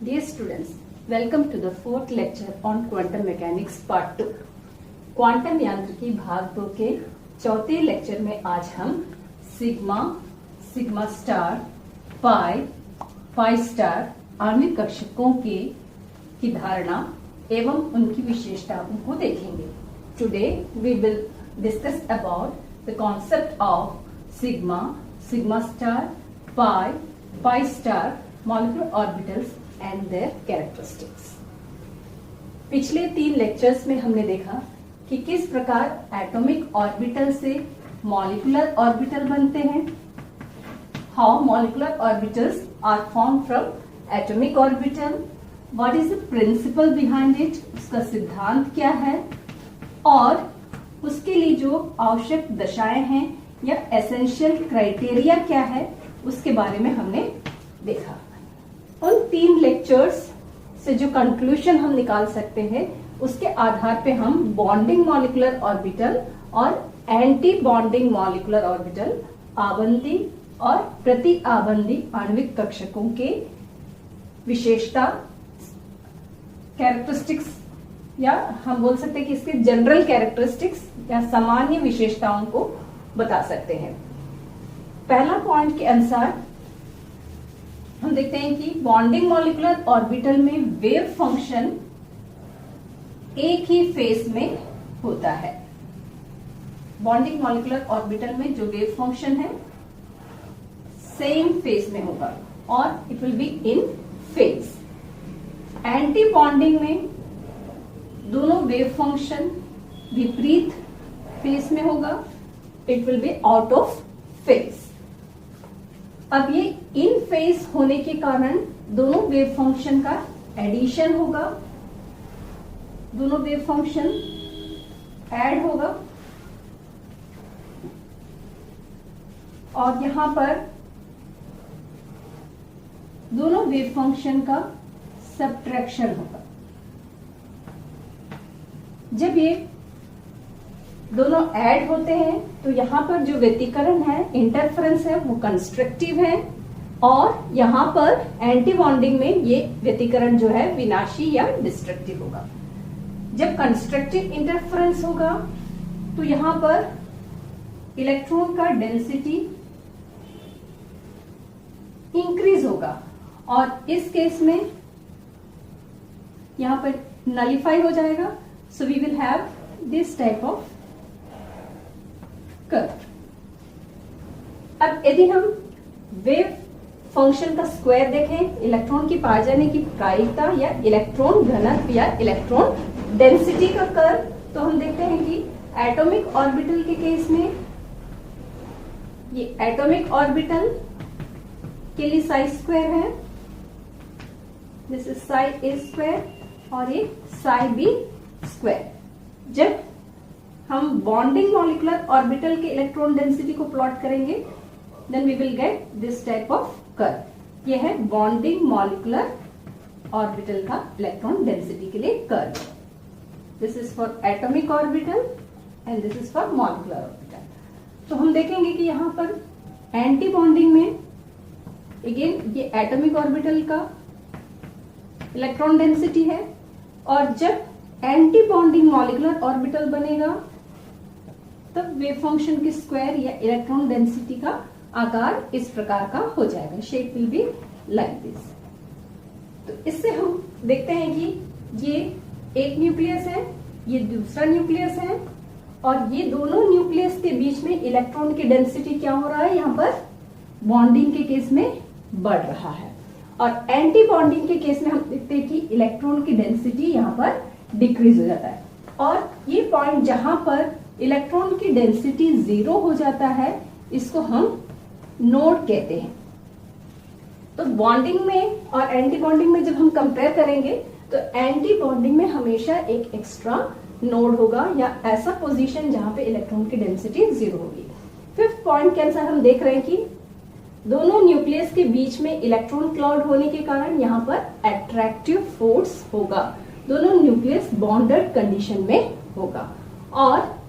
Dear students, welcome to the fourth lecture on quantum mechanics part 2. Quantum यांत्रिकी भाग 2 के चौथे लेक्चर में आज हम सिग्मा, सिग्मा स्टार, पाई, पाई स्टार आणविक कक्षकों की धारणा एवं उनकी विशेषताओं को देखेंगे. Today we will discuss about the concept of sigma, sigma star, pi, pi star molecular orbitals and their characteristics. पिछले 3 लेक्चर्स में हमने देखा कि किस प्रकार एटॉमिक ऑर्बिटल से मॉलिक्यूलर ऑर्बिटल बनते हैं, how molecular orbitals are form from atomic orbital, what is the principle behind it, उसका सिद्धांत क्या है और उसके लिए जो आवश्यक दशाएं हैं या एसेंशियल क्राइटेरिया क्या है उसके बारे में हमने देखा. उन 3 लेक्चर्स से जो कंक्लूजन हम निकाल सकते हैं उसके आधार पे हम बॉन्डिंग मॉलिक्यूलर ऑर्बिटल और एंटी बॉन्डिंग मॉलिक्यूलर ऑर्बिटल, आबंदी और प्रति आबंदी आणविक कक्षकों के विशेषता, कैरेक्टरिस्टिक्स या हम बोल सकते हैं कि इसके जनरल कैरेक्टरिस्टिक्स या सामान्य विशेषताओं को बता सकते हैं. पहला पॉइंट के अनुसार हम देखते हैं कि बॉन्डिंग मॉलिक्यूलर ऑर्बिटल में वेव फंक्शन एक ही फेज में होता है. बॉन्डिंग मॉलिक्यूलर ऑर्बिटल में जो वेव फंक्शन है सेम फेज में होगा और it will be in phase. Anti bonding में दोनों वेव फंक्शन विपरीत फेज में होगा, it will be out of phase. अब ये इन फेज होने के कारण दोनों वेव फंक्शन का एडिशन होगा, दोनों वेव फंक्शन ऐड होगा और यहां पर दोनों वेव फंक्शन का सब्ट्रैक्शन होगा. जब ये दोनों ऐड होते हैं तो यहां पर जो व्यतिकरण है, इंटरफेरेंस है, वो कंस्ट्रक्टिव है और यहां पर एंटी बॉन्डिंग में ये व्यतिकरण जो है विनाशी या डिस्ट्रक्टिव होगा. जब कंस्ट्रक्टिव इंटरफेरेंस होगा तो यहां पर इलेक्ट्रॉन का डेंसिटी इंक्रीज होगा और इस केस में यहां पर नलिफाई हो जाएगा. So we will have this type of curve. अब यदि हम वेव फंक्शन का स्क्वायर देखें, इलेक्ट्रॉन की पाए जाने की प्रायिकता या इलेक्ट्रॉन घनत्व या इलेक्ट्रॉन डेंसिटी का कर्व, तो हम देखते हैं कि एटॉमिक ऑर्बिटल के केस में ये एटॉमिक ऑर्बिटल के लिए साई स्क्वायर है, this is psi A square और ये साई बी स्क्वायर. जब हम बॉन्डिंग मॉलिक्यूलर ऑर्बिटल के इलेक्ट्रॉन डेंसिटी को प्लॉट करेंगे then we will get this type of curve. यह है बॉन्डिंग मॉलिक्यूलर ऑर्बिटल का इलेक्ट्रॉन डेंसिटी के लिए curve. This is for atomic orbital and this is for molecular orbital. तो हम देखेंगे कि यहां पर एंटी बॉन्डिंग में अगेन ये एटॉमिक ऑर्बिटल का इलेक्ट्रॉन डेंसिटी है और जब एंटी बॉन्डिंग मॉलिक्यूलर ऑर्बिटल बनेगा तब वेव फंक्शन के स्क्वायर या इलेक्ट्रॉन डेंसिटी का आकार इस प्रकार का हो जाएगा. Shape will be like this. तो इससे हम देखते हैं कि ये एक न्यूक्लियस है, ये दूसरा न्यूक्लियस है और ये दोनों न्यूक्लियस के बीच में इलेक्ट्रॉन की डेंसिटी क्या हो रहा है, यहाँ पर बॉन्डिंग के केस में बढ़ रहा है और एंटी बॉन्डिंग के केस में हम देखते हैं कि इलेक्ट्रॉन की डेंसिटी यहाँ पर डिक्रीज हो जाता है. और ये पॉइंट जहां पर इलेक्ट्रॉन की डेंसिटी 0 हो जाता है इसको हम नोड कहते हैं. तो बॉन्डिंग में और एंटी बॉन्डिंग में जब हम कंपेयर करेंगे तो एंटी बॉन्डिंग में हमेशा एक एक्स्ट्रा नोड होगा या ऐसा पोजीशन जहां पे इलेक्ट्रॉन की डेंसिटी 0 होगी. 5th पॉइंट के अनुसार हम देख रहे हैं कि दोनों न्यूक्लियस के बीच में इलेक्ट्रॉन क्लाउड होने के कारण यहाँ पर अट्रैक्टिव फोर्स होगा, दोनों न्यूक्लियस बॉन्डेड कंडीशन में होगा. और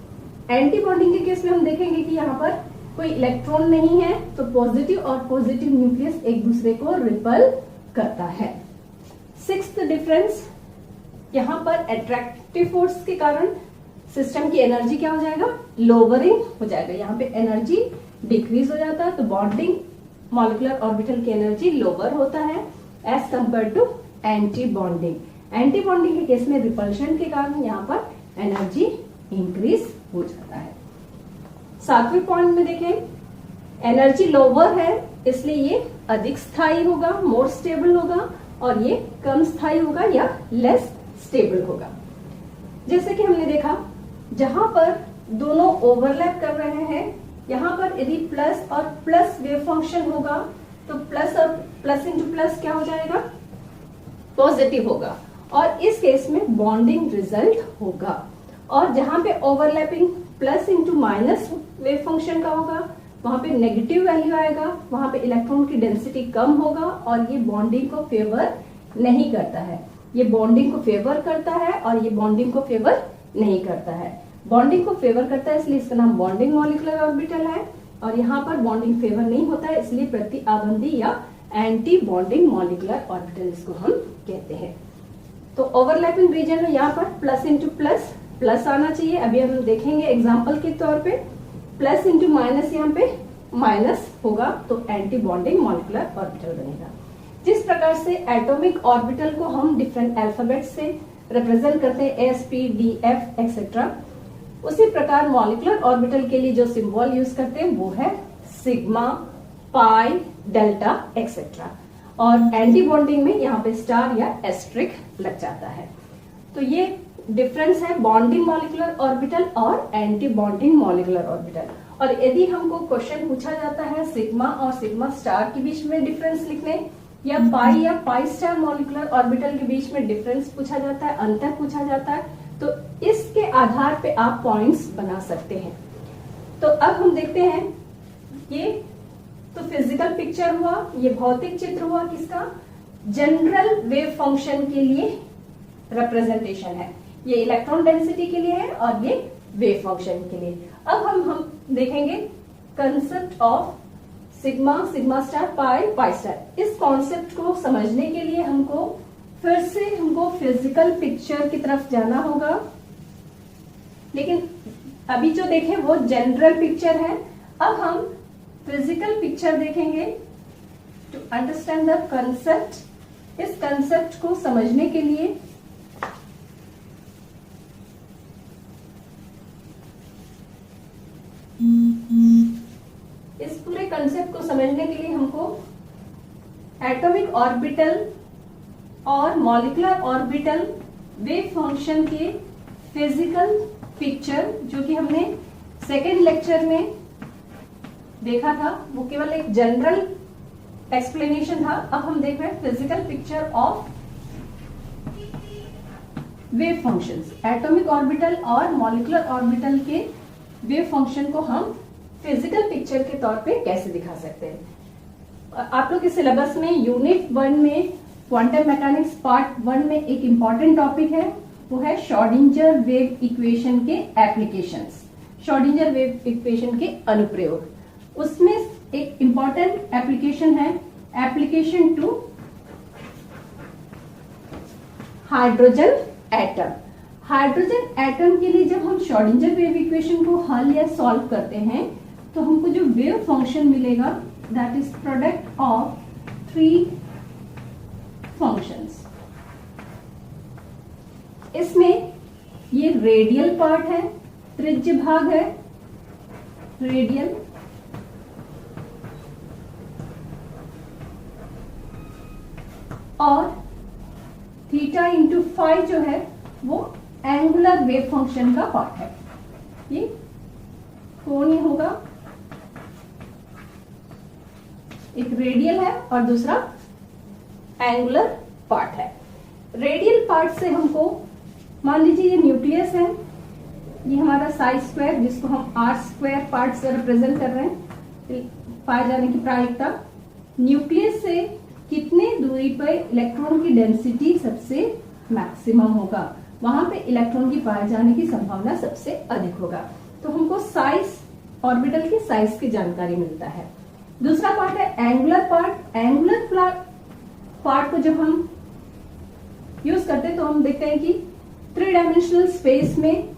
एंटी बॉन्डिंग के केस में हम देखेंगे कि यहाँ पर कोई इलेक्ट्रॉन नहीं है तो पॉजिटिव और पॉजिटिव न्यूक्लियस एक दूसरे को रिपल करता है. सिक्स्थ डिफरेंस, यहाँ पर अट्रैक्टिव फोर्स के कारण सिस्टम की एनर्जी क्या हो जाएगा, लोअरिंग हो जाएगा। यहाँ पे एनर्जी डिक्रीज हो जाता है, तो बॉन्डिंग मॉलिक्यूलर ऑर्बिटल की एनर्जी लोअर होता है as compare to anti bonding. Anti bonding के केस में रिपल्शन के कारण यहाँ पर एनर्जी इंक्रीज हो जाता है। सातवें पॉइंट में देखें, एनर्जी लोअर है इसलिए ये अधिक स्थायी होगा, मोर स्टेबल होगा, और ये कम स्थायी होगा या लेस स्टेबल होगा। जैसे कि हमने देखा जहां पर दोनों ओवरलैप कर रहे हैं, यहाँ पर यदि प्लस और प्लस वेव फंक्शन होगा तो प्लस और प्लस इंटू प्लस क्या हो जाएगा, पॉजिटिव होगा, और इस केस में बॉन्डिंग रिजल्ट होगा। और जहां पे overlapping plus into minus wave function का होगा वहां पे नेगेटिव वैल्यू आएगा, वहां पे इलेक्ट्रॉन की डेंसिटी कम होगा और ये बॉन्डिंग को फेवर नहीं करता है। ये बॉन्डिंग को फेवर करता है और ये बॉन्डिंग को फेवर नहीं करता है। बॉन्डिंग को फेवर करता है इसलिए इसका नाम बॉन्डिंग मॉलिक्यूलर ऑर्बिटल है, और यहाँ पर बॉन्डिंग फेवर नहीं होता है इसलिए प्रति आबंधी या एंटी बॉन्डिंग मॉलिक्यूलर ऑर्बिटल इसको हम कहते हैं। तो ओवरलैपिंग रीजन में यहाँ पर प्लस इंटू प्लस प्लस आना चाहिए। अभी हम देखेंगे एग्जाम्पल के तौर पे प्लस इंटू माइनस, यहाँ पे माइनस होगा तो एंटी बॉन्डिंग मॉलिक्यूलर ऑर्बिटल बनेगा। जिस प्रकार से एटॉमिक ऑर्बिटल को हम डिफरेंट अल्फाबेट से रिप्रेजेंट करते हैं S P D F etcetera, उसी प्रकार मॉलिक्यूलर ऑर्बिटल के लिए जो सिंबल यूज करते हैं वो है सिग्मा, पाई, डेल्टा एक्सेट्रा, और एंटी बॉन्डिंग में यहाँ पे स्टार या एस्ट्रिक लग जाता है। तो ये डिफरेंस है बॉन्डिंग मॉलिक्यूलर ऑर्बिटल और एंटी बॉन्डिंग मॉलिक्यूलर ऑर्बिटल। और यदि हमको क्वेश्चन पूछा जाता है सिग्मा और सिग्मा स्टार के बीच में डिफरेंस लिखने, या पाई स्टार मॉलिक्यूलर ऑर्बिटल के बीच में डिफरेंस पूछा जाता है, अंतर पूछा जाता है, तो इसके आधार पे आप पॉइंट्स बना सकते हैं। तो अब हम देखते हैं, ये तो फिजिकल पिक्चर हुआ, ये भौतिक चित्र हुआ किसका, जनरल वेव फंक्शन के लिए रिप्रेजेंटेशन है। ये इलेक्ट्रॉन डेंसिटी के लिए है और ये वेव फंक्शन के लिए। अब हम देखेंगे concept of sigma, sigma star, pi star. इस कॉन्सेप्ट को समझने के लिए हमको फिर से फिजिकल पिक्चर की तरफ जाना होगा, लेकिन अभी जो देखें वो जनरल पिक्चर है। अब हम फिजिकल पिक्चर देखेंगे टू अंडरस्टैंड द कंसेप्ट। इस कंसेप्ट को समझने के लिए इस पूरे कंसेप्ट को समझने के लिए हमको एटॉमिक ऑर्बिटल और मॉलिक्यूलर ऑर्बिटल वेव फंक्शन के फिजिकल पिक्चर, जो कि हमने सेकेंड लेक्चर में देखा था, वो केवल एक जनरल एक्सप्लेनेशन था। अब हम देख रहे हैं physical picture of wave functions. Atomic orbital और मॉलिक्यूलर ऑर्बिटल के वेव फंक्शन को हम फिजिकल पिक्चर के तौर पे कैसे दिखा सकते हैं। आप लोग के सिलेबस में यूनिट 1 में क्वांटम मैकेनिक्स पार्ट 1 में एक इंपॉर्टेंट टॉपिक है, वो है श्रोडिंगर वेव इक्वेशन के एप्लीकेशंस, श्रोडिंगर वेव इक्वेशन के अनुप्रयोग। उसमें एक इंपॉर्टेंट एप्लीकेशन है application to hydrogen atom. Hydrogen atom के लिए जब हम श्रोडिंगर वेव इक्वेशन को हल या सॉल्व करते हैं तो हमको जो वेव फंक्शन मिलेगा that is product of 3 functions. इसमें ये रेडियल पार्ट है, त्रिज्य भाग है रेडियल, और थीटा इंटू फाई जो है वो एंगुलर वेव फंक्शन का पार्ट है। ये कोणीय होगा, एक रेडियल है और दूसरा एंगुलर पार्ट है। रेडियल पार्ट से हमको मान लीजिए ये न्यूक्लियस है, ये हमारा साई स्क्वायर जिसको हम आर स्क्वायर पार्ट से रिप्रेजेंट कर रहे हैं, पाए जाने की प्रायिकता। न्यूक्लियस से कितने दूरी पर इलेक्ट्रॉन की डेंसिटी सबसे मैक्सिमम होगा, वहां पे इलेक्ट्रॉन की पाए जाने की संभावना सबसे अधिक होगा। तो हमको साइज, ऑर्बिटल की साइज की जानकारी मिलता है। दूसरा पार्ट है एंगुलर पार्ट। एंगुलर पार्ट को जब हम यूज करते हैं तो हम देखते हैं कि 3 डायमेंशनल स्पेस में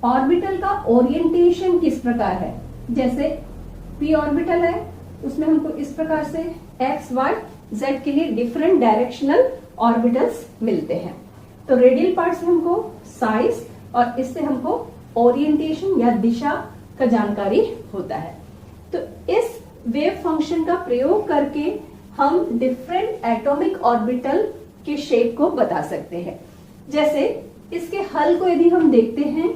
ऑर्बिटल का ओरिएंटेशन किस प्रकार है। जैसे p ऑर्बिटल है, उसमें हमको इस प्रकार से x, y, z के लिए डिफरेंट डायरेक्शनल ऑर्बिटल्स मिलते हैं। तो रेडियल पार्ट से हमको साइज और इससे हमको ओरिएंटेशन या दिशा का जानकारी होता है। तो इस वेव फंक्शन का प्रयोग करके हम डिफरेंट एटॉमिक ऑर्बिटल के शेप को बता सकते हैं। जैसे इसके हल को यदि हम देखते हैं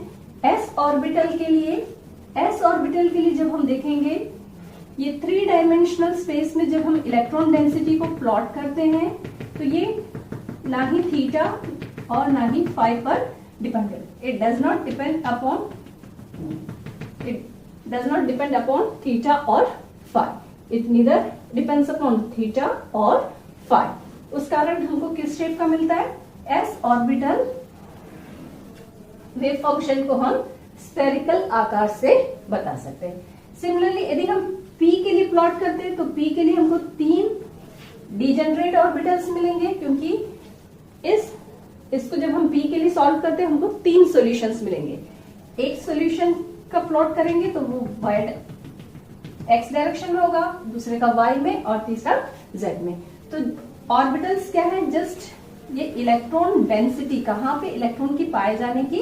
s ऑर्बिटल के लिए जब हम देखेंगे ये 3 डायमेंशनल स्पेस में जब हम इलेक्ट्रॉन डेंसिटी को प्लॉट करते हैं तो ये ना ही थीटा और ना ही फाई पर डिपेंड है। It does not depend upon theta और phi. It neither depends upon theta और फाई। उस कारण हमको किस शेप का मिलता है? एस ऑर्बिटल वेव फंक्शन को हम स्फेरिकल आकार से बता सकते हैं। सिमिलरली यदि हम p के लिए प्लॉट करते हैं तो p के लिए हमको 3 डिजेनरेट ऑर्बिटल्स मिलेंगे, क्योंकि इसको जब हम p के लिए सॉल्व करते हैं हमको 3 सॉल्यूशंस मिलेंगे। एक सॉल्यूशन का प्लॉट करेंगे तो वो x डायरेक्शन में होगा, दूसरे का y में और तीसरा z में। तो ऑर्बिटल्स क्या है? जस्ट ये इलेक्ट्रॉन डेंसिटी, कहाँ पे इलेक्ट्रॉन की पाए जाने की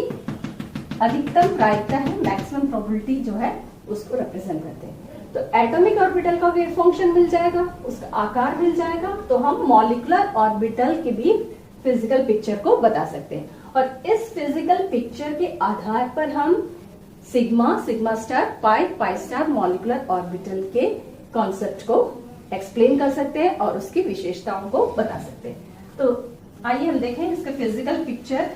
अधिकतम प्रायिकता है, मैक्सिमम प्रोबेबिलिटी जो है उसको रिप्रेजेंट करते हैं। तो एटॉमिक ऑर्बिटल का वेव फंक्शन मिल जाएगा, उसका आकार मिल जाएगा, तो हम मॉलिक्यूलर ऑर्बिटल के भी फिजिकल पिक्चर को बता सकते हैं। और इस फिजिकल पिक्चर के आधार पर हम sigma, sigma star, pi star molecular orbital के कॉन्सेप्ट को एक्सप्लेन कर सकते हैं और उसकी विशेषताओं को बता सकते हैं। तो आइए हम देखें इसका फिजिकल पिक्चर।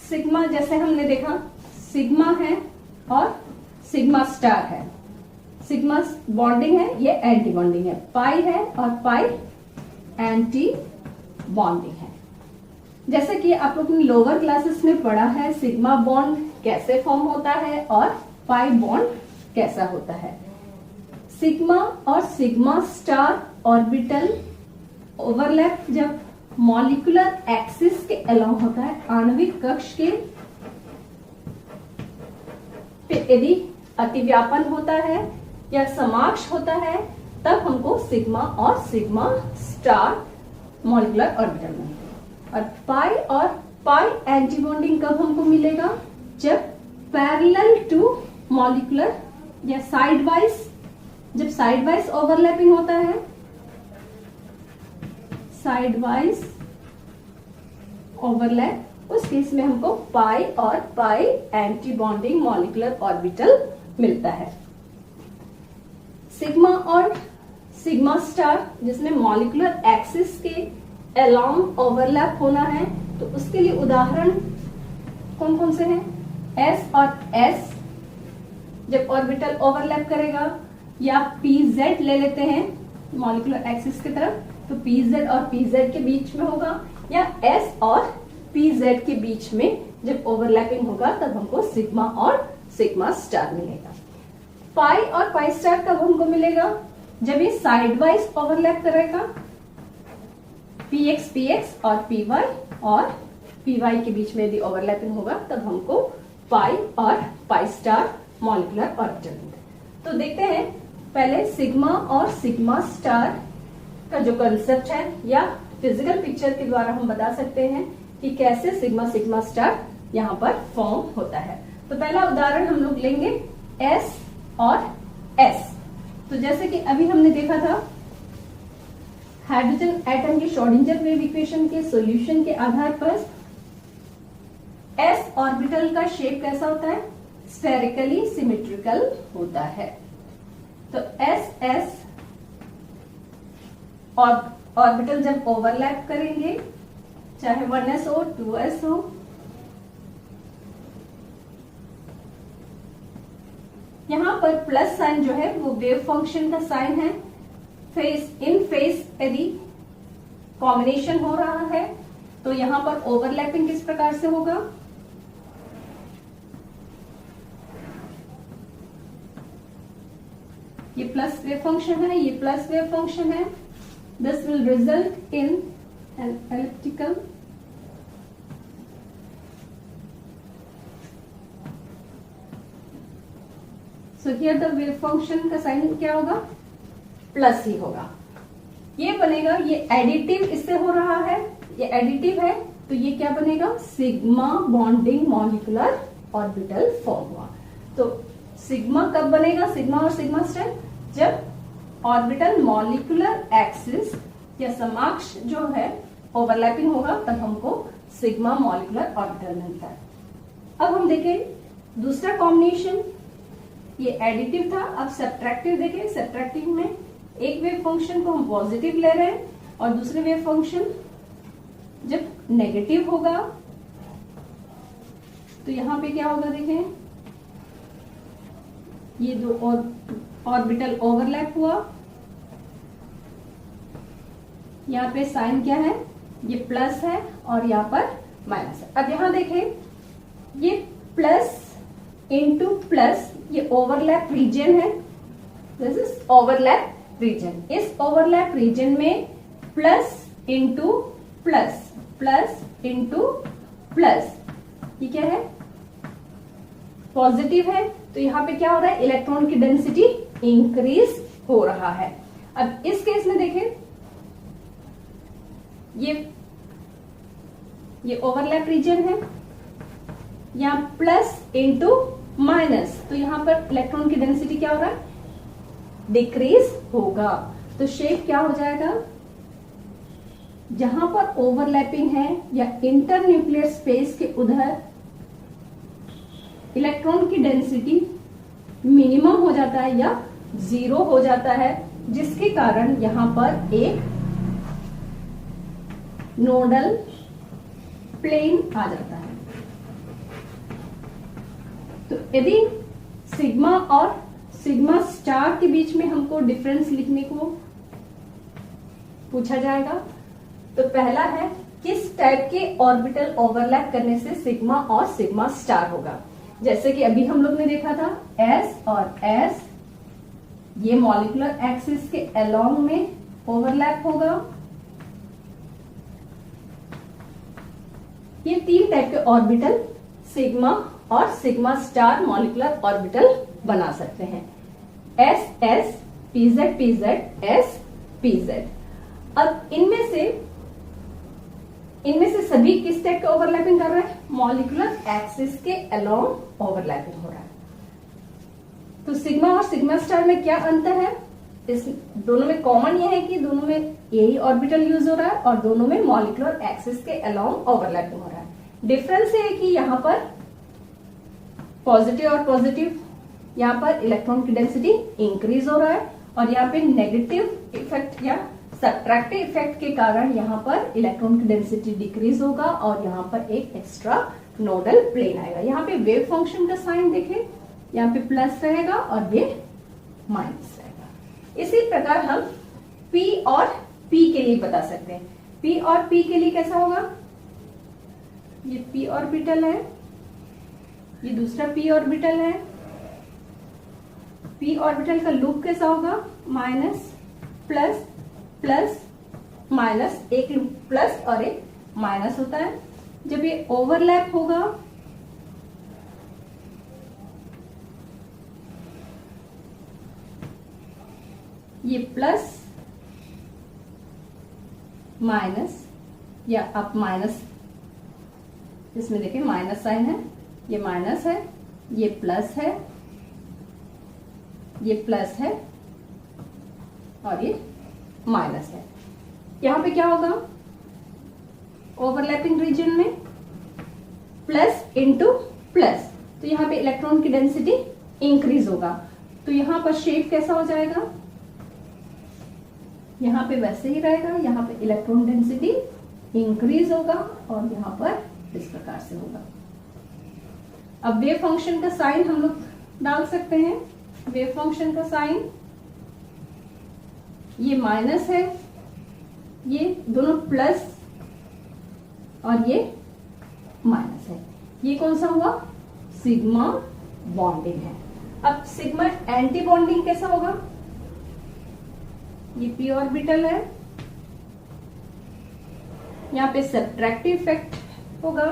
सिग्मा जैसे हमने देखा, सिग्मा है और सिग्मा स्टार है। सिग्मा बॉन्डिंग है, ये एंटी बॉन्डिंग है। पाई है और पाई एंटी बॉन्डिंग है। जैसे कि आप लोग ने लोअर क्लासेस में पढ़ा है सिग्मा बॉन्ड कैसे फॉर्म होता है और पाई बॉन्ड कैसा होता है। सिग्मा और सिग्मा स्टार ऑर्बिटल ओवरलैप जब मॉलिक्यूलर एक्सिस के अलोंग होता है, आणविक कक्ष के यदि अतिव्यापन होता है या समाक्ष होता है, तब हमको सिग्मा और सिग्मा स्टार मॉलिक्यूलर ऑर्बिटल में। और पाई एंटीबॉन्डिंग कब हमको मिलेगा? जब पैरेलल टू मॉलिक्यूलर या साइड वाइज ओवरलैपिंग होता है, साइड वाइज ओवरलैप, उस केस में हमको पाई और पाई एंटी बॉन्डिंग मॉलिक्यूलर ऑर्बिटल मिलता है। सिग्मा और सिग्मा स्टार जिसमें मॉलिक्यूलर एक्सिस के अलोंग ओवरलैप होना है, तो उसके लिए उदाहरण कौन कौन से हैं? S और S जब ऑर्बिटल ओवरलैप करेगा, या PZ ले लेते हैं मॉलिक्यूलर एक्सिस की तरफ, तो PZ और PZ के बीच में होगा, या S और PZ के बीच में जब ओवरलैपिंग होगा तब हमको सिग्मा और सिग्मा स्टार मिलेगा। पाई और पाई स्टार कब हमको मिलेगा? जब ये साइड वाइज ओवरलैप करेगा, PX और PY के बीच में यदि ओवरलैपिंग होगा तब हमको पाई और पाई स्टार मॉलिक्यूलर ऑर्बिटल मिलता है। तो देखते हैं पहले सिग्मा और सिग्मा स्टार का जो कंसेप्ट है या फिजिकल पिक्चर के द्वारा हम बता सकते हैं कि कैसे सिग्मा सिग्मा स्टार यहाँ पर फॉर्म होता है। तो पहला उदाहरण हम लोग लेंगे S और S। तो जैसे कि अभी हमने देखा था हाइड्रोजन एटम की श्रोडिंगर वेव इक्वेशन के सॉल्यूशन के आधार पर S ऑर्बिटल का शेप कैसा होता है? स्फेरिकली सिमेट्रिकल होता है। तो S ऑर्बिटल जब ओवरलैप करेंगे, चाहे 1s हो 2s हो, यहां पर प्लस साइन जो है वो वेव फंक्शन का साइन है। इन फेस यदि कॉम्बिनेशन हो रहा है तो यहां पर ओवरलैपिंग किस प्रकार से होगा? ये प्लस वेव फंक्शन है, ये प्लस वेव फंक्शन है. This will result in an elliptical so here the wave function का साइन क्या होगा, प्लस ही होगा. ये बनेगा, ये एडिटिव इससे हो रहा है, ये एडिटिव है, तो ये क्या बनेगा, sigma bonding molecular orbital form हुआ. तो सिग्मा कब बनेगा, सिग्मा और सिग्मा स्टार, जब ऑर्बिटल मॉलिक्यूलर एक्सिस या समाक्ष जो है ओवरलैपिंग होगा, तब हमको सिग्मा मॉलिक्यूलर ऑर्बिटल मिलता है. अब हम देखें दूसरा कॉम्बिनेशन, ये एडिटिव था. अब सब्ट्रैक्टिव देखें, सब्ट्रैक्टिव में एक वेव फंक्शन को हम पॉजिटिव ले रहे हैं और दूसरे वेव फंक्शन जब नेगेटिव होगा तो यहां पे क्या होगा, देखें ये दो ऑर्बिटल ओवरलैप हुआ. यहाँ पे साइन क्या है, ये प्लस है और यहाँ पर माइनस है. अब यहां देखें ये प्लस इंटू प्लस, ये ओवरलैप रीजन है. This is overlap region. इस ओवरलैप रीजन में plus into plus, plus into plus, ये क्या है, पॉजिटिव है. तो यहां पे क्या हो रहा है, इलेक्ट्रॉन की डेंसिटी इंक्रीज हो रहा है. अब इस केस में देखें, ये ओवरलैप रीजन है, यहां प्लस इंटू माइनस, तो यहां पर इलेक्ट्रॉन की डेंसिटी क्या हो रहा है, डिक्रीज होगा. तो शेप क्या हो जाएगा, जहां पर ओवरलैपिंग है या इंटर न्यूक्लियर स्पेस के उधर इलेक्ट्रॉन की डेंसिटी मिनिमम हो जाता है या जीरो हो जाता है, जिसके कारण यहां पर एक नोडल प्लेन आ जाता है. तो यदि सिग्मा और सिग्मा स्टार के बीच में हमको डिफरेंस लिखने को पूछा जाएगा, तो पहला है किस टाइप के ऑर्बिटल ओवरलैप करने से सिग्मा और सिग्मा स्टार होगा. जैसे कि अभी हम लोग ने देखा था एस और एस, ये मॉलिक्यूलर एक्सिस के अलोंग में ओवरलैप होगा. ये तीन टाइप के ऑर्बिटल सिग्मा और सिग्मा स्टार मॉलिक्यूलर ऑर्बिटल बना सकते हैं. S S, PZ PZ, S PZ. अब इनमें से सभी किस टाइप के ओवरलैपिंग कर रहे हैं, मॉलिक्यूलर एक्सिस के अलोंग ओवरलैपिंग हो रहा है. तो सिग्मा और सिग्मा स्टार में क्या अंतर है, इस दोनों में कॉमन ये है कि दोनों में यही ऑर्बिटल यूज हो रहा है और दोनों में मॉलिक्यूलर एक्सिस के अलोंग ओवरलैपिंग हो रहा है. डिफरेंस ये है कि यहाँ पर पॉजिटिव और पॉजिटिव, यहाँ पर इलेक्ट्रॉन की डेंसिटी इंक्रीज हो रहा है और यहाँ पे नेगेटिव इफेक्ट या सब्ट्रैक्टिव इफेक्ट के कारण यहाँ पर इलेक्ट्रॉन की डेंसिटी डिक्रीज होगा और यहाँ पर एक एक्स्ट्रा नोडल प्लेन आएगा. यहाँ पे वेव फंक्शन का साइन देखें, यहाँ पे प्लस रहेगा और ये माइनस रहेगा. इसी प्रकार हम P और P के लिए बता सकते हैं. P और P के लिए कैसा होगा, ये P ऑर्बिटल है, ये दूसरा P ऑर्बिटल है. P ऑर्बिटल का लूप कैसा होगा, माइनस प्लस प्लस माइनस, एक लूप प्लस और एक माइनस होता है. जब ये ओवरलैप होगा ये प्लस माइनस या अप माइनस, इसमें देखिए माइनस साइन है, ये माइनस है, ये प्लस है, ये प्लस है और ये माइनस है. यहां पे क्या होगा, ओवरलैपिंग रीजन में प्लस इंटू प्लस, तो यहां पे इलेक्ट्रॉन की डेंसिटी इंक्रीज होगा. तो यहां पर शेप कैसा हो जाएगा, यहां पे वैसे ही रहेगा, यहां पे इलेक्ट्रॉन डेंसिटी इंक्रीज होगा और यहां पर इस प्रकार से होगा. अब वेव फंक्शन का साइन हम लोग डाल सकते हैं. वेव फंक्शन का साइन, ये माइनस है, ये दोनों प्लस और ये माइनस है. ये कौन सा हुआ, सिग्मा बॉन्डिंग है. अब सिग्मा एंटी बॉन्डिंग कैसा होगा, ये p ऑर्बिटल है, यहाँ पे सब्ट्रैक्टिव इफेक्ट होगा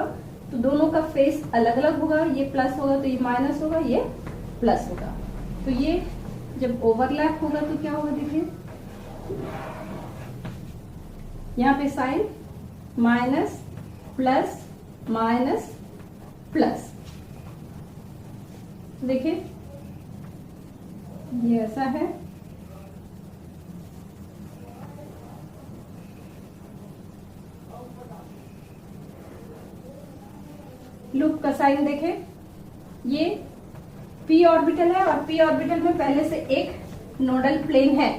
तो दोनों का फेस अलग अलग होगा, ये प्लस होगा तो ये माइनस होगा, ये प्लस होगा। तो ये जब ओवरलैप होगा तो क्या होगा, देखिए यहाँ पे sign minus plus minus plus, देखिए ये ऐसा है। लूप का साइन देखें, ये p ऑर्बिटल है और p ऑर्बिटल में पहले से एक नोडल प्लेन है,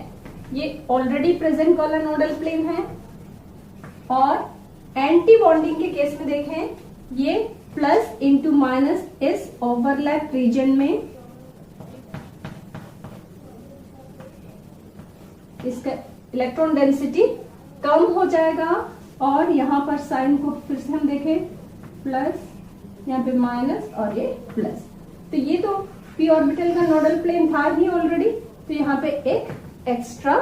ये ऑलरेडी प्रेजेंट वाला नोडल प्लेन है। और एंटी बॉन्डिंग के केस में देखें, ये प्लस इंटू माइनस इस ओवरलैप रीजन में इसका इलेक्ट्रॉन डेंसिटी कम हो जाएगा। और यहाँ पर साइन को फिर से हम देखें, प्लस यहाँ पे माइनस और ये प्लस, तो ये तो p ऑर्बिटल का नोडल प्लेन था ही ऑलरेडी, तो यहाँ पे एक एक्स्ट्रा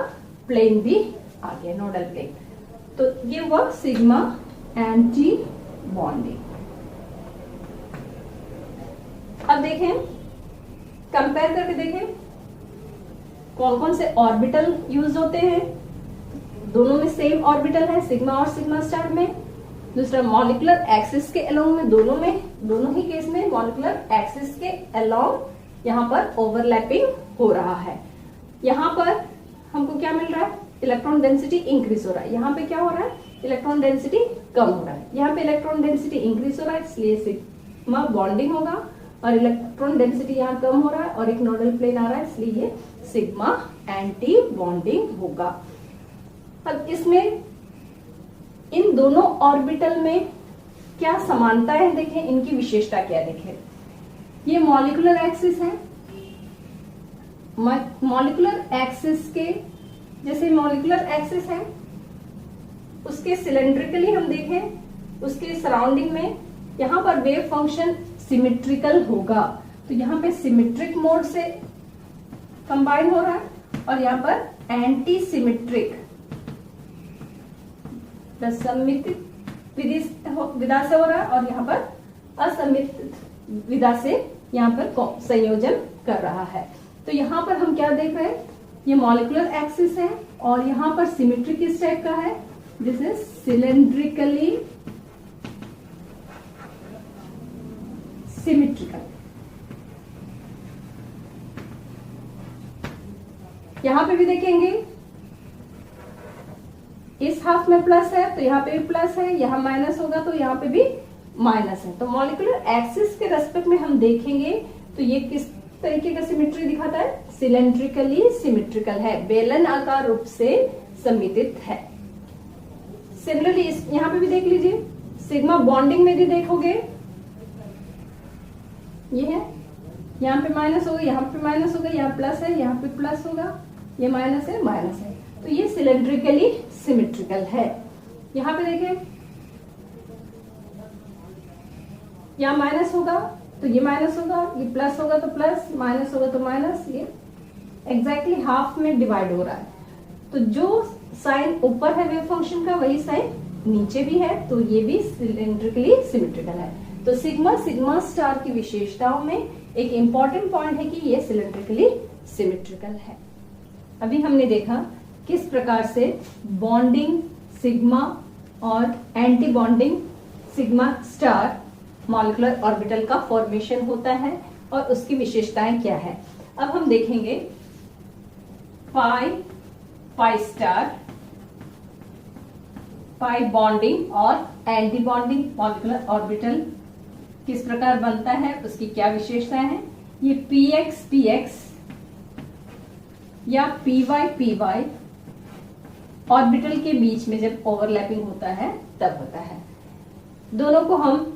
प्लेन भी आ गया, नोडल प्लेन। तो ये हुआ सिग्मा एंटी बॉन्डिंग। अब देखें, कंपेयर करके देखें कौन कौन से ऑर्बिटल यूज होते हैं। दोनों में सेम ऑर्बिटल है, सिग्मा और सिग्मा स्टार में। दूसरा मॉलिक्यूलर एक्सिस के अलोंग में, दोनों ही केस में मॉलिक्यूलर एक्सिस के अलोंग यहाँ पर ओवरलैपिंग हो रहा है। यहाँ पर हमको क्या मिल रहा है, इलेक्ट्रॉन डेंसिटी इंक्रीज हो रहा है। यहाँ पे क्या हो रहा है, इलेक्ट्रॉन डेंसिटी कम हो रहा है। यहाँ पे इलेक्ट्रॉन डेंसिटी इंक्रीज हो रहा है, इसलिए सिग्मा बॉन्डिंग होगा, और इलेक्ट्रॉन डेंसिटी यहाँ कम हो रहा है और एक नोडल प्लेन आ रहा है, इसलिए ये सिग्मा एंटी बॉन्डिंग होगा। अब इसमें इन दोनों ऑर्बिटल में क्या समानता है, देखें इनकी विशेषता क्या देखें। ये मॉलिक्यूलर एक्सिस है, मॉलिक्यूलर एक्सिस के जैसे मॉलिक्यूलर एक्सिस है उसके सिलेंड्रिकली हम देखें, उसके सराउंडिंग में यहाँ पर वेव फंक्शन सिमेट्रिकल होगा, तो यहाँ पे सिमेट्रिक मोड से कंबाइन हो रहा है, और यहाँ पर एंटी सिमेट्रिक सममित विधा से हो रहा है, और यहाँ पर असममित विधा से यहाँ पर संयोजन कर रहा है। तो यहाँ पर हम क्या देख रहे हैं, ये मॉलिक्यूलर एक्सिस है और यहाँ पर सिमेट्री किस टाइप का है, दिस इज सिलेंड्रिकली सिमेट्रिकल। यहां पे भी देखेंगे इस हाफ में प्लस है तो यहाँ पे भी प्लस है, यहाँ माइनस होगा तो यहाँ पे भी माइनस है। तो मॉलिक्यूलर एक्सिस के रेस्पेक्ट में हम देखेंगे तो ये किस तरीके का सिमेट्री दिखाता है, सिलेंड्रिकली सिमेट्रिकल है, बेलन आकार रूप से सममित है। सिमिलरली यहाँ पे भी देख लीजिए, सिग्मा बॉन्डिंग में भी देखोगे ये है, यहाँ पे माइनस होगा, यहाँ पे माइनस होगा, यहाँ प्लस है, यहाँ पे प्लस होगा, ये माइनस है, माइनस है, तो ये सिलेंड्रिकली सिमेट्रिकल है। यहाँ पे देखें, यहाँ माइनस होगा तो ये माइनस होगा, ये प्लस होगा तो प्लस, माइनस होगा तो माइनस, ये एग्जैक्टली हाफ में डिवाइड हो रहा है। तो जो साइन ऊपर है वेव फंक्शन का वही साइन नीचे भी है, तो ये भी सिलेंड्रिकली सिमेट्रिकल है। तो सिग्मा स्टार की विशेषताओं में एक इंपॉर्टेंट पॉइंट है कि ये सिलेंड्रिकली सिमेट्रिकल है। अभी हमने देखा किस प्रकार से बॉन्डिंग सिग्मा और anti bonding sigma star molecular orbital का फॉर्मेशन होता है और उसकी विशेषताएं क्या है। अब हम देखेंगे पाई स्टार, पाई बॉन्डिंग और एंटी बॉन्डिंग मॉलिक्यूलर ऑर्बिटल किस प्रकार बनता है, उसकी क्या विशेषताएं हैं। ये px या py ऑर्बिटल के बीच में जब ओवरलैपिंग होता है तब होता है। दोनों को हम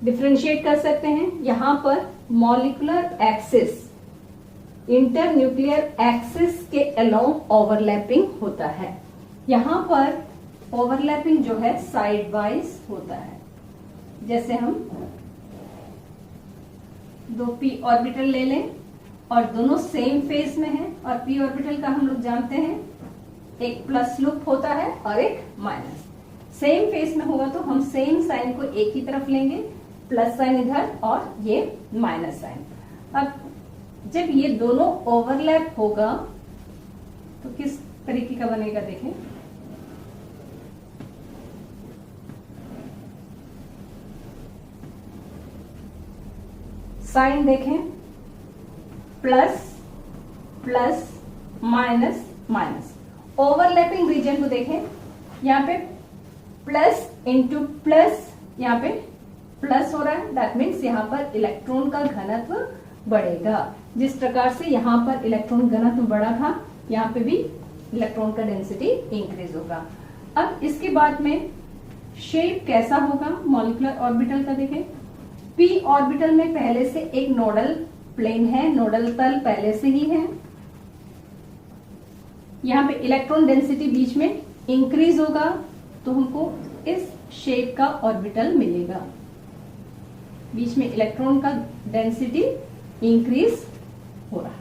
डिफरेंशिएट कर सकते हैं। यहां पर molecular axis inter nuclear axis के अलोंग ओवरलैपिंग होता है। यहां पर ओवरलैपिंग जो है साइड वाइज होता है। जैसे हम दो p ऑर्बिटल ले लें और दोनों सेम फेज में है, और p ऑर्बिटल का हम लोग जानते हैं एक प्लस लूप होता है और एक माइनस। सेम फेज में होगा तो हम सेम साइन को एक ही तरफ लेंगे, प्लस साइन इधर और ये माइनस साइन। अब जब ये दोनों ओवरलैप होगा तो किस तरीके का बनेगा देखें। साइन देखें, plus plus minus minus. Overlapping region को देखें, यहाँ पे प्लस इंटू प्लस, यहाँ पे प्लस हो रहा है, दैट मीन्स यहाँ पर इलेक्ट्रॉन का घनत्व बढ़ेगा। जिस प्रकार से यहाँ पर इलेक्ट्रॉन घनत्व बढ़ा था, यहाँ पे भी इलेक्ट्रॉन का डेंसिटी इंक्रीज होगा। अब इसके बाद में शेप कैसा होगा मॉलिक्यूलर ऑर्बिटल का देखें। p ऑर्बिटल में पहले से एक नोडल प्लेन है, नोडल तल पहले से ही है। यहाँ पे इलेक्ट्रॉन डेंसिटी बीच में इंक्रीज होगा तो हमको इस शेप का ऑर्बिटल मिलेगा। बीच में इलेक्ट्रॉन का डेंसिटी इंक्रीज हो रहा है।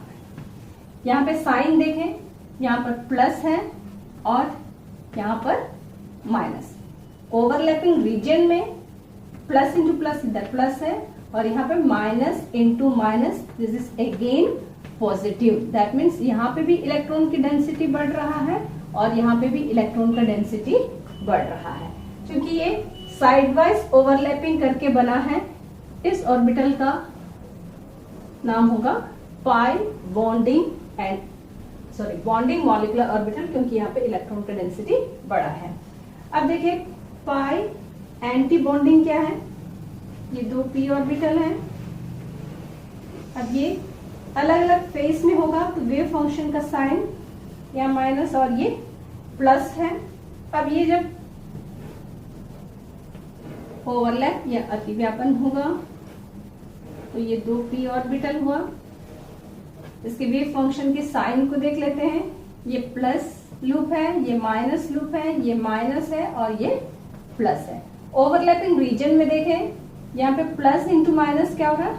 यहाँ पे साइन देखें, यहाँ पर प्लस है और यहाँ पर माइनस। ओवरलैपिंग रीजन में प्लस इंटू प्लस इधर प्लस है और यहाँ पे minus into minus, this is again positive. That means यहाँ पे भी इलेक्ट्रॉन की डेंसिटी बढ़ रहा है और यहाँ पे भी इलेक्ट्रॉन का डेंसिटी बढ़ रहा है। क्योंकि ये साइड वाइज ओवरलैपिंग करके बना है, इस ऑर्बिटल का नाम होगा पाई बॉन्डिंग मॉलिक्यूलर ऑर्बिटल, क्योंकि यहाँ पे इलेक्ट्रॉन का डेंसिटी बड़ा है। अब देखिए पाई एंटी बॉन्डिंग क्या है, ये दो p ऑर्बिटल है। अब ये अलग अलग फेस में होगा तो वेव फंक्शन का साइन या माइनस और ये प्लस है। अब ये जब ओवरलैप या अतिव्यापन होगा तो ये दो p ऑर्बिटल हुआ। इसके वेव फंक्शन के साइन को देख लेते हैं, ये प्लस लूप है, ये माइनस लूप है, ये माइनस है और ये प्लस है। ओवरलैपिंग रीजन में देखें, यहाँ पे प्लस इंटू माइनस क्या होगा,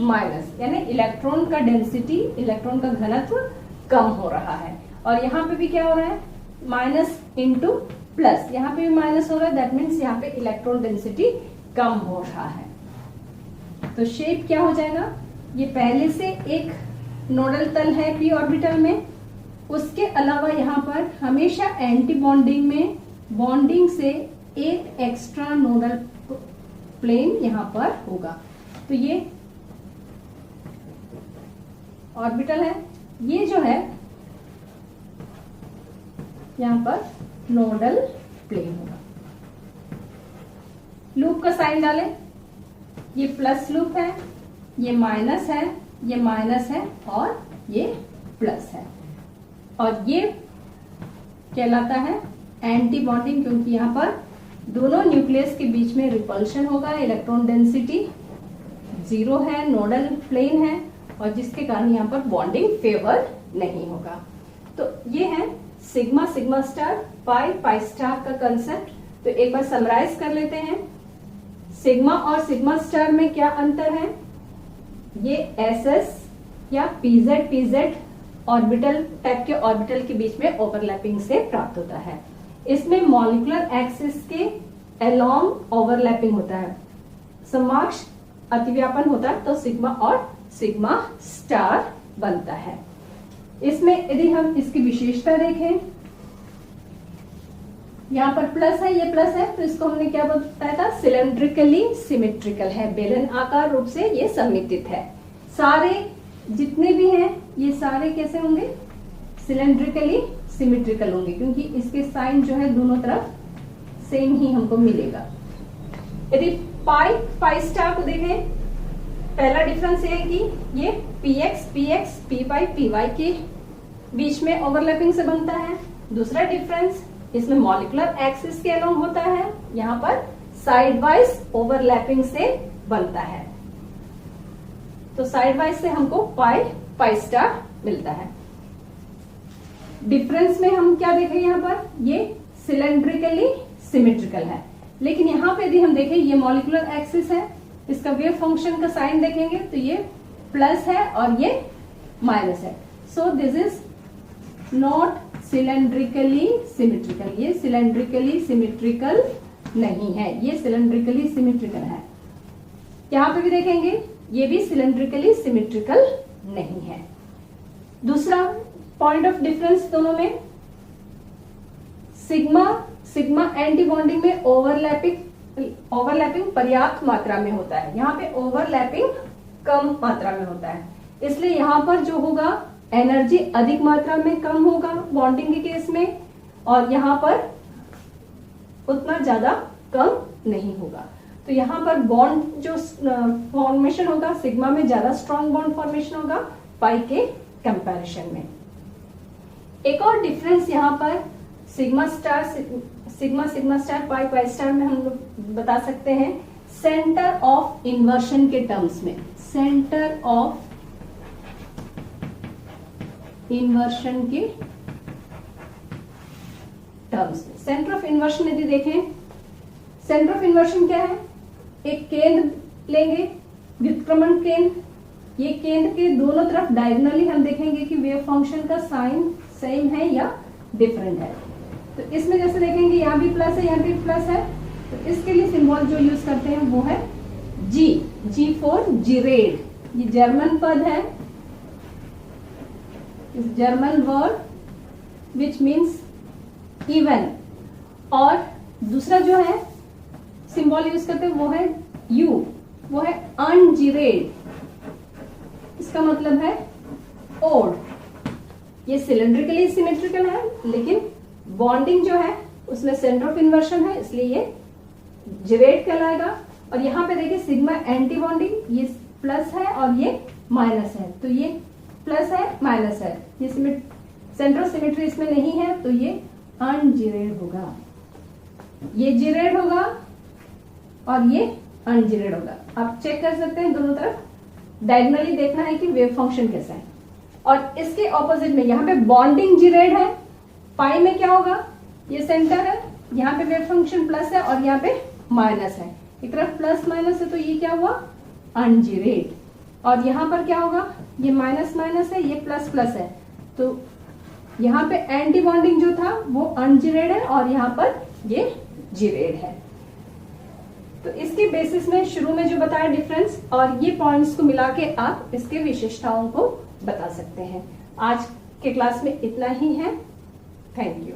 माइनस, यानी इलेक्ट्रॉन का डेंसिटी, इलेक्ट्रॉन का घनत्व कम हो रहा है। और यहाँ पे भी क्या हो रहा है, माइनस इंटू प्लस, यहाँ पे भी माइनस हो रहा है, दैट मीन्स यहाँ पे इलेक्ट्रॉन डेंसिटी कम हो रहा है। तो शेप क्या हो जाएगा, ये पहले से एक नोडल तल है p ऑर्बिटल में, उसके अलावा यहाँ पर हमेशा एंटी बॉन्डिंग में बॉन्डिंग से एक एक्स्ट्रा नोडल प्लेन यहाँ पर होगा। तो ये ऑर्बिटल है, ये जो है यहाँ पर नोडल प्लेन होगा। लूप का साइन डालें, ये प्लस लूप है, ये माइनस है, ये माइनस है और ये प्लस है। और ये कहलाता है एंटी बॉन्डिंग, क्योंकि यहाँ पर दोनों न्यूक्लियस के बीच में रिपल्शन होगा, इलेक्ट्रॉन डेंसिटी 0 है, नोडल प्लेन है और जिसके कारण यहाँ पर बॉन्डिंग फेवर नहीं होगा। तो ये है सिग्मा, सिग्मा स्टार, पाई, पाई स्टार का कंसेप्ट। तो एक बार समराइज कर लेते हैं, सिग्मा और सिग्मा स्टार में क्या अंतर है। ये एस एस या पीजेड पीजेड ऑर्बिटल टाइप के ऑर्बिटल के बीच में ओवरलैपिंग से प्राप्त होता है। इसमें मॉलिक्यूलर एक्सिस के अलोंग ओवरलैपिंग होता है, समकक्ष अतिव्यापन होता है, तो सिग्मा और सिग्मा स्टार बनता है। इसमें यदि हम इसकी विशेषता देखें, यहाँ पर प्लस है, ये प्लस है, तो इसको हमने क्या बताया था, सिलेंड्रिकली सिमेट्रिकल है, बेलन आकार रूप से ये सममितित है। सारे जितने भी हैं ये सारे कैसे होंगे, सिलेंड्रिकली सिमेट्रिकल होंगे, क्योंकि इसके साइन जो है दोनों तरफ सेम ही हमको मिलेगा। यदि पाई, पाई स्टार को देखें, पहला डिफरेंस ये है कि ये px, py, py के बीच में ओवरलैपिंग से बनता है। दूसरा डिफरेंस, इसमें मॉलिक्यूलर एक्सिस के अलोंग होता है, यहाँ पर साइड वाइज ओवरलैपिंग से बनता है। तो साइड वाइज से हमको पाई, पाई स्टार मिलता है। डिफरेंस में हम क्या देखें, यहाँ पर ये सिलेंड्रिकली सिमेट्रिकल है, लेकिन यहाँ पे यदि हम देखें ये मॉलिक्यूलर एक्सिस है, इसका वेव फंक्शन का साइन देखेंगे तो ये प्लस है और ये माइनस है। So this is not cylindrically symmetrical, ये सिलेंड्रिकली सिमेट्रिकल नहीं है, ये सिलेंड्रिकली सिमेट्रिकल है। यहां पे भी देखेंगे ये भी सिलेंड्रिकली सिमेट्रिकल नहीं है। दूसरा पॉइंट ऑफ डिफरेंस दोनों में, सिग्मा एंटी बॉन्डिंग में ओवरलैपिंग पर्याप्त मात्रा में होता है, यहाँ पे ओवरलैपिंग कम मात्रा में होता है, इसलिए यहाँ पर जो होगा एनर्जी अधिक मात्रा में कम होगा बॉन्डिंग के केस में, और यहाँ पर उतना ज्यादा कम नहीं होगा। तो यहाँ पर बॉन्ड जो फॉर्मेशन होगा सिग्मा में ज्यादा स्ट्रॉन्ग बॉन्ड फॉर्मेशन होगा पाई के कंपैरिजन में। एक और डिफरेंस यहाँ पर सिग्मा स्टार पाई स्टार में हम लोग बता सकते हैं सेंटर ऑफ इन्वर्शन के टर्म्स में, सेंटर ऑफ इन्वर्शन के टर्म्स में। सेंटर ऑफ इन्वर्शन यदि देखें, सेंटर ऑफ इन्वर्शन क्या है, एक केंद्र लेंगे, व्युत्क्रमण केंद्र, ये केंद्र के दोनों तरफ डायगोनली हम देखेंगे कि वेव फंक्शन का साइन सेम है या डिफरेंट है। तो इसमें जैसे देखेंगे यहाँ भी प्लस है, यहाँ भी प्लस है, तो इसके लिए सिंबल जो यूज करते हैं वो है जी फॉर जिरेड, ये जर्मन पद है, इस German word which means even. और दूसरा जो है सिंबल यूज करते हैं वो है यू, वो है अनजिरेड, इसका मतलब है ओड। ये सिलेंड्रिकली सिमेट्रिकल है, लेकिन बॉन्डिंग जो है उसमें सेंटर ऑफ इन्वर्शन है, इसलिए ये जिरेड कहलाएगा। और यहाँ पे देखिए सिग्मा एंटी बॉन्डिंग, ये प्लस है और ये माइनस है, तो ये प्लस है माइनस है, ये सेंटर ऑफ सिमेट्री इसमें नहीं है, तो ये अनजिरेड होगा, ये जिरेड होगा और ये अनजिरेड होगा। आप चेक कर सकते हैं दोनों तरफ डायगोनली देखना है कि वेव फंक्शन कैसा है। और इसके ऑपोजिट में यहाँ पे बॉन्डिंग जिरेड है, पाई में क्या होगा, ये सेंटर है, यहाँ पे वेव फंक्शन प्लस है और यहाँ पे माइनस है, एक तरफ प्लस माइनस है, तो ये क्या हुआ अनजिरेड। और यहाँ पर क्या होगा, ये माइनस माइनस है, ये प्लस प्लस है, तो यहाँ पे एंटी बॉन्डिंग जो था वो अनजिरेड है और यहाँ पर ये जिरेड है। तो इसके बेसिस में शुरू में जो बताया डिफरेंस और ये पॉइंट्स को मिला के आप इसके विशेषताओं को बता सकते हैं। आज के क्लास में इतना ही है। Thank you.